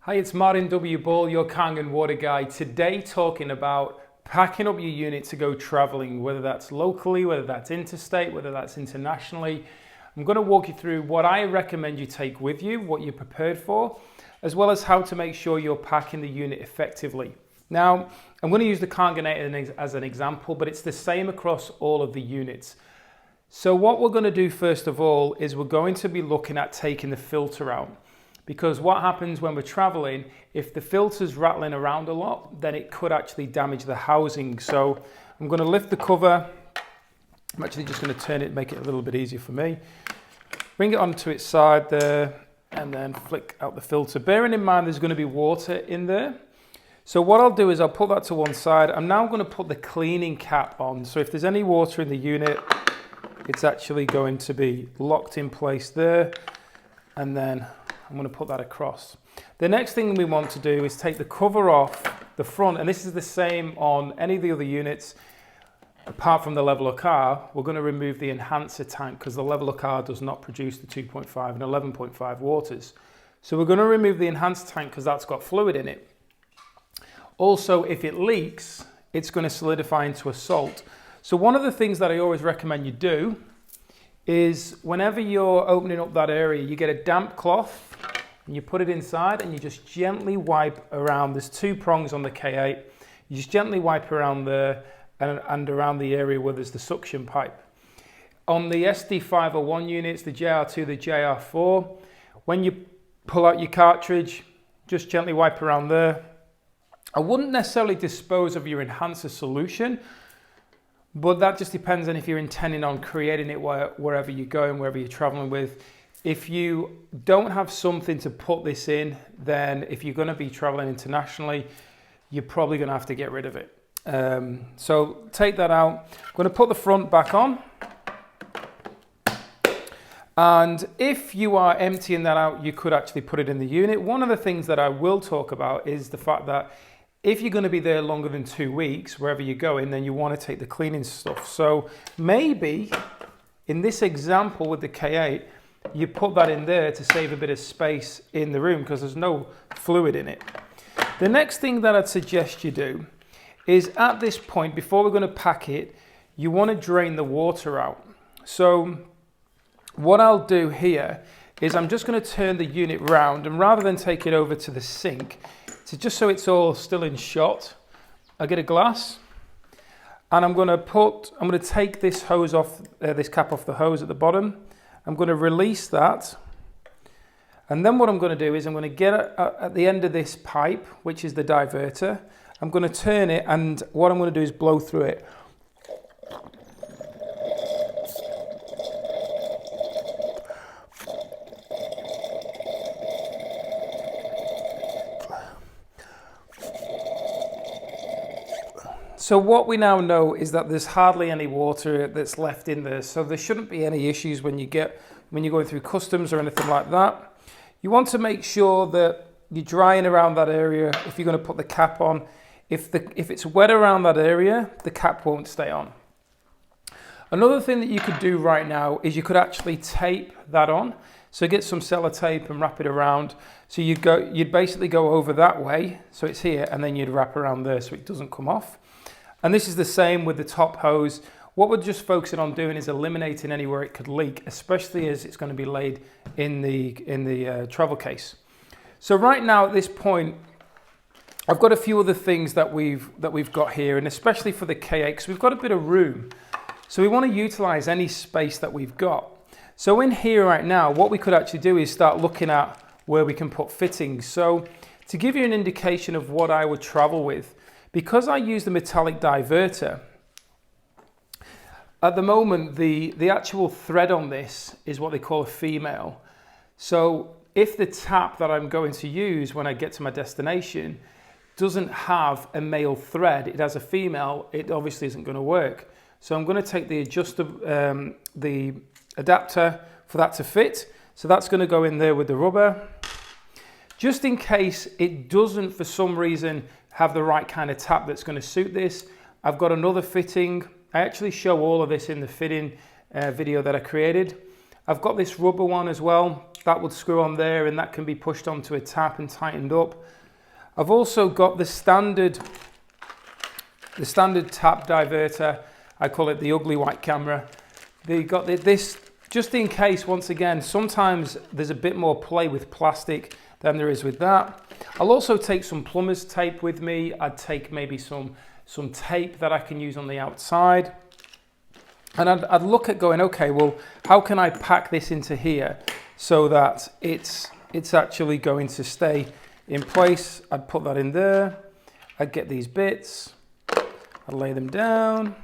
Hi, it's Martin W. Ball, your Kangen water guy. Today talking about packing up your unit to go traveling, whether that's locally, whether that's interstate, whether that's internationally. I'm going to walk you through what I recommend you take with you, what you're prepared for, as well as how to make sure you're packing the unit effectively. Now, I'm going to use the Kangen as an example, but it's the same across all of the units. So what we're going to do first of all is we're going to be looking at taking the filter out. Because what happens when we're traveling, if the filter's rattling around a lot, then it could actually damage the housing. So I'm going to lift the cover. I'm actually just going to turn it, make it a little bit easier for me. Bring it onto its side there, and then flick out the filter. Bearing in mind there's going to be water in there. So what I'll do is I'll put that to one side. I'm now going to put the cleaning cap on. So if there's any water in the unit, it's actually going to be locked in place there. And then I'm going to put that across. The next thing we want to do is take the cover off the front, and this is the same on any of the other units apart from the leveler car. We're going to remove the enhancer tank because the leveler car does not produce the 2.5 and 11.5 waters. So we're going to remove the enhancer tank because that's got fluid in it. Also, if it leaks, it's going to solidify into a salt. So one of the things that I always recommend you do is whenever you're opening up that area, you get a damp cloth and you put it inside and you just gently wipe around. There's two prongs on the K8. You just gently wipe around there and around the area where there's the suction pipe. On the SD501 units, the JR2, the JR4, when you pull out your cartridge, just gently wipe around there. I wouldn't necessarily dispose of your enhancer solution, but that just depends on if you're intending on creating it wherever you're going, wherever you're traveling with. If you don't have something to put this in, then if you're going to be traveling internationally, you're probably going to have to get rid of it. So take that out. I'm going to put the front back on. And if you are emptying that out, you could actually put it in the unit. One of the things that I will talk about is the fact that if you're going to be there longer than 2 weeks, wherever you're going, then you want to take the cleaning stuff. So maybe in this example with the K8, you put that in there to save a bit of space in the room because there's no fluid in it. The next thing that I'd suggest you do is at this point, before we're going to pack it, you want to drain the water out. So what I'll do here is I'm just going to turn the unit round, and rather than take it over to the sink, just so it's all still in shot, I get a glass and I'm going to take this hose off, this cap off the hose at the bottom. I'm going to release that. And then what I'm going to do is I'm going to get at the end of this pipe, which is the diverter. I'm going to turn it, and what I'm going to do is blow through it. So what we now know is that there's hardly any water that's left in there. So there shouldn't be any issues when you're going through customs or anything like that. You want to make sure that you're drying around that area if you're going to put the cap on. If it's wet around that area, the cap won't stay on. Another thing that you could do right now is you could actually tape that on. So get some sellotape and wrap it around. So you'd basically go over that way, so it's here, and then you'd wrap around there so it doesn't come off. And this is the same with the top hose. What we're just focusing on doing is eliminating anywhere it could leak, especially as it's going to be laid in the travel case. So right now at this point, I've got a few other things that we've got here, and especially for the K8, because we've got a bit of room. So we want to utilize any space that we've got. So in here right now, what we could actually do is start looking at where we can put fittings. So to give you an indication of what I would travel with, because I use the metallic diverter, at the moment the actual thread on this is what they call a female. So if the tap that I'm going to use when I get to my destination doesn't have a male thread, it has a female, it obviously isn't going to work. So I'm going to take the the adapter for that to fit. So that's going to go in there with the rubber. Just in case it doesn't, for some reason, have the right kind of tap that's going to suit this, I've got another fitting. I actually show all of this in the fitting video that I created. I've got this rubber one as well. that would screw on there and that can be pushed onto a tap and tightened up. I've also got the standard tap diverter. I call it the ugly white camera. They got this just in case, once again, sometimes there's a bit more play with plastic than there is with that. I'll also take some plumber's tape with me. I'd take maybe some tape that I can use on the outside. And I'd look at going, okay, well, how can I pack this into here so that it's actually going to stay in place? I'd put that in there. I'd get these bits. I'd lay them down.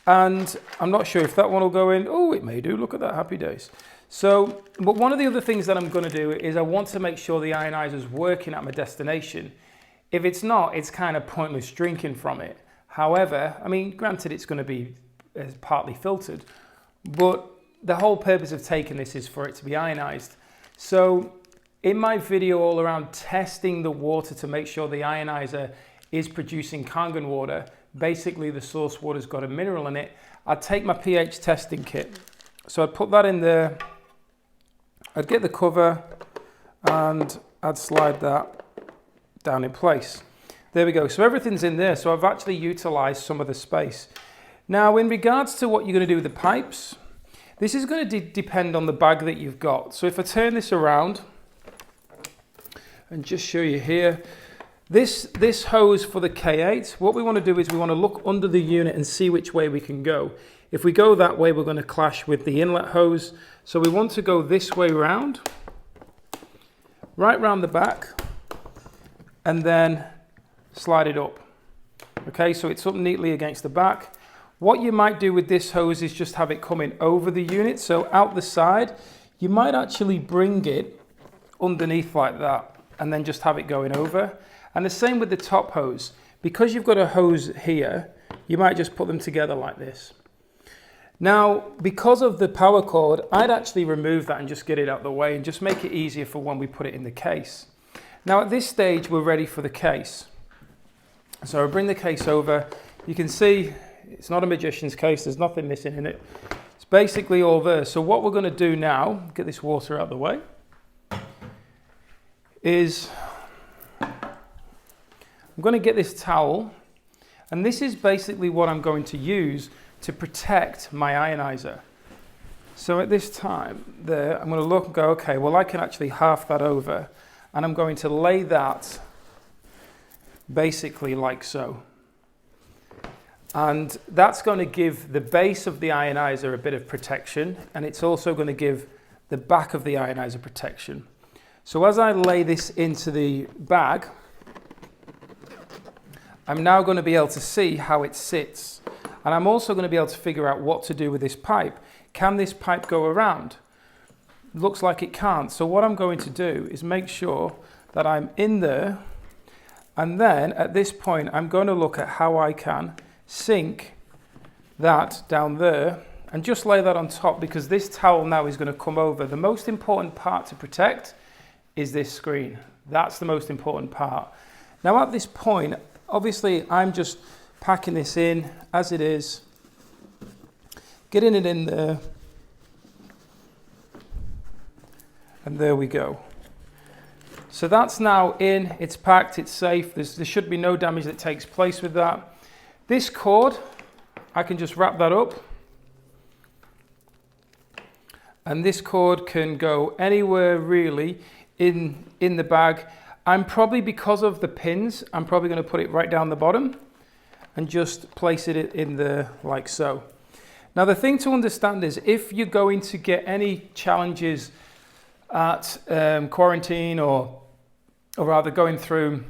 And I'm not sure if that one will go in. Oh, it may do. Look at that. Happy days. So, but one of the other things that I'm going to do is I want to make sure the ionizer is working at my destination. If it's not, it's kind of pointless drinking from it. However, I mean, granted, it's going to be partly filtered, but the whole purpose of taking this is for it to be ionized. So in my video all around testing the water to make sure the ionizer is producing Kangen water, basically the source water's got a mineral in it, I'd take my pH testing kit. So I'd put that in there, I'd get the cover and I'd slide that down in place. There we go, so everything's in there, so I've actually utilized some of the space. Now in regards to what you're going to do with the pipes, this is going to depend on the bag that you've got. So if I turn this around and just show you here, this hose for the K8, what we want to do is we want to look under the unit and see which way we can go. If we go that way, we're going to clash with the inlet hose. So we want to go this way round, right round the back, and then slide it up. Okay, so it's up neatly against the back. What you might do with this hose is just have it coming over the unit. So out the side, you might actually bring it underneath like that and then just have it going over. And the same with the top hose. Because you've got a hose here, you might just put them together like this. Now, because of the power cord, I'd actually remove that and just get it out of the way and just make it easier for when we put it in the case. Now at this stage, we're ready for the case. So I'll bring the case over. You can see it's not a magician's case, there's nothing missing in it. It's basically all there. So what we're going to do now, get this water out of the way, is I'm going to get this towel, and this is basically what I'm going to use to protect my ionizer. So at this time there, I'm going to look and go, okay, well I can actually half that over, and I'm going to lay that basically like so. And that's going to give the base of the ionizer a bit of protection, and it's also going to give the back of the ionizer protection. So as I lay this into the bag, I'm now going to be able to see how it sits. And I'm also going to be able to figure out what to do with this pipe. Can this pipe go around? Looks like it can't. So what I'm going to do is make sure that I'm in there. And then at this point, I'm going to look at how I can sink that down there and just lay that on top, because this towel now is going to come over. The most important part to protect is this screen. That's the most important part. Now at this point, obviously I'm just packing this in as it is, getting it in there, and there we go. So that's now in, it's packed, it's safe, there should be no damage that takes place with that. This cord, I can just wrap that up, and this cord can go anywhere really in the bag. I'm probably, because of the pins, I'm probably going to put it right down the bottom and just place it in there like so. Now the thing to understand is, if you're going to get any challenges at quarantine, or rather going through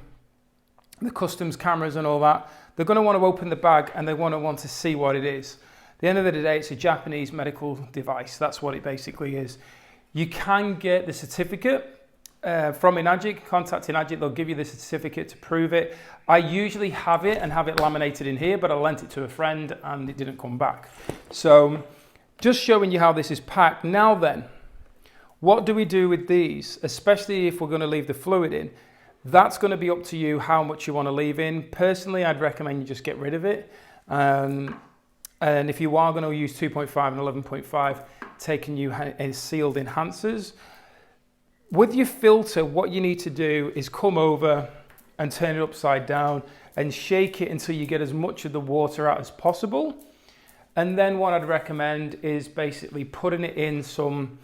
the customs cameras and all that, they're going to want to open the bag and they want to see what it is. At the end of the day, it's a Japanese medical device. That's what it basically is. You can get the certificate from Enagic. Contact Enagic, they'll give you the certificate to prove it. I usually have it and have it laminated in here, but I lent it to a friend and it didn't come back. So just showing you how this is packed. Now then, what do we do with these, especially if we're going to leave the fluid in? That's going to be up to you how much you want to leave in. Personally, I'd recommend you just get rid of it. And if you are going to use 2.5 and 11.5, taking you sealed enhancers. With your filter, what you need to do is come over and turn it upside down and shake it until you get as much of the water out as possible. And then what I'd recommend is basically putting it in some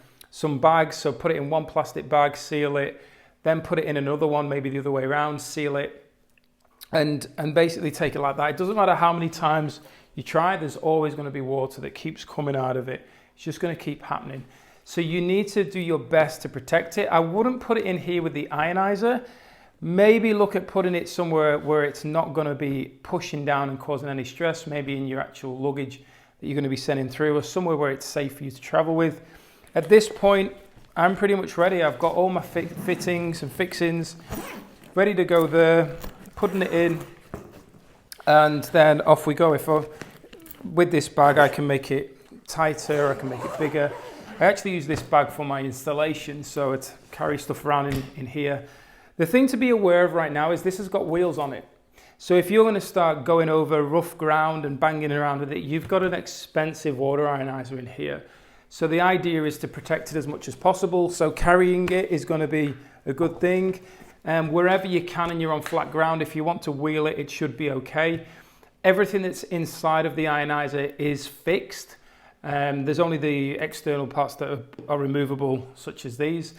bags. So put it in one plastic bag, seal it, then put it in another one, maybe the other way around, seal it, and basically take it like that. It doesn't matter how many times you try, there's always going to be water that keeps coming out of it. It's just going to keep happening. So you need to do your best to protect it. I wouldn't put it in here with the ionizer. Maybe look at putting it somewhere where it's not going to be pushing down and causing any stress, maybe in your actual luggage that you're going to be sending through, or somewhere where it's safe for you to travel with. At this point, I'm pretty much ready. I've got all my fittings and fixings ready to go there, putting it in, and then off we go. With this bag, I can make it tighter, I can make it bigger. I actually use this bag for my installation, so it carries stuff around in here. The thing to be aware of right now is this has got wheels on it. So if you're going to start going over rough ground and banging around with it, you've got an expensive water ionizer in here. So the idea is to protect it as much as possible. So carrying it is going to be a good thing. Wherever you can and you're on flat ground, if you want to wheel it, it should be okay. Everything that's inside of the ionizer is fixed. There's only the external parts that are removable, such as these.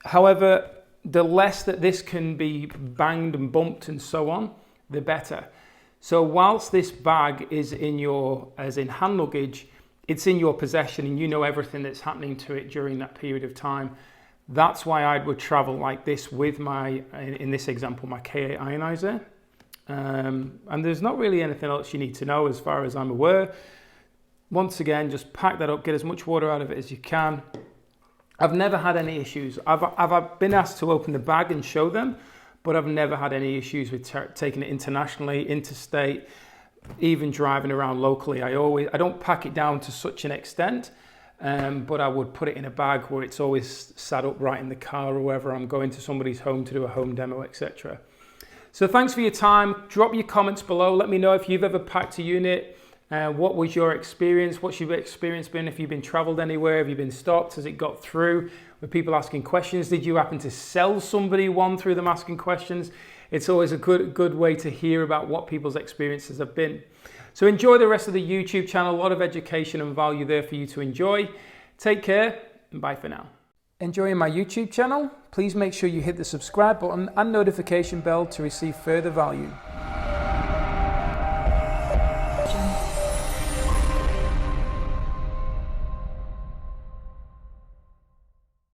However, the less that this can be banged and bumped and so on, the better. So whilst this bag is as in hand luggage, it's in your possession and you know everything that's happening to it during that period of time. That's why I would travel like this with in this example, my K8 ionizer. And there's not really anything else you need to know as far as I'm aware. Once again, just pack that up, get as much water out of it as you can. I've never had any issues. I've been asked to open the bag and show them, but I've never had any issues with taking it internationally, interstate, even driving around locally. I don't pack it down to such an extent, but I would put it in a bag where it's always sat upright in the car or wherever I'm going to somebody's home to do a home demo, etc. So thanks for your time. Drop your comments below. Let me know if you've ever packed a unit. What was your experience? What's your experience been? If you've been traveled anywhere, have you been stopped? Has it got through? Were people asking questions? Did you happen to sell somebody one through them asking questions? It's always a good way to hear about what people's experiences have been. So enjoy the rest of the YouTube channel. A lot of education and value there for you to enjoy. Take care and bye for now. Enjoying my YouTube channel? Please make sure you hit the subscribe button and notification bell to receive further value.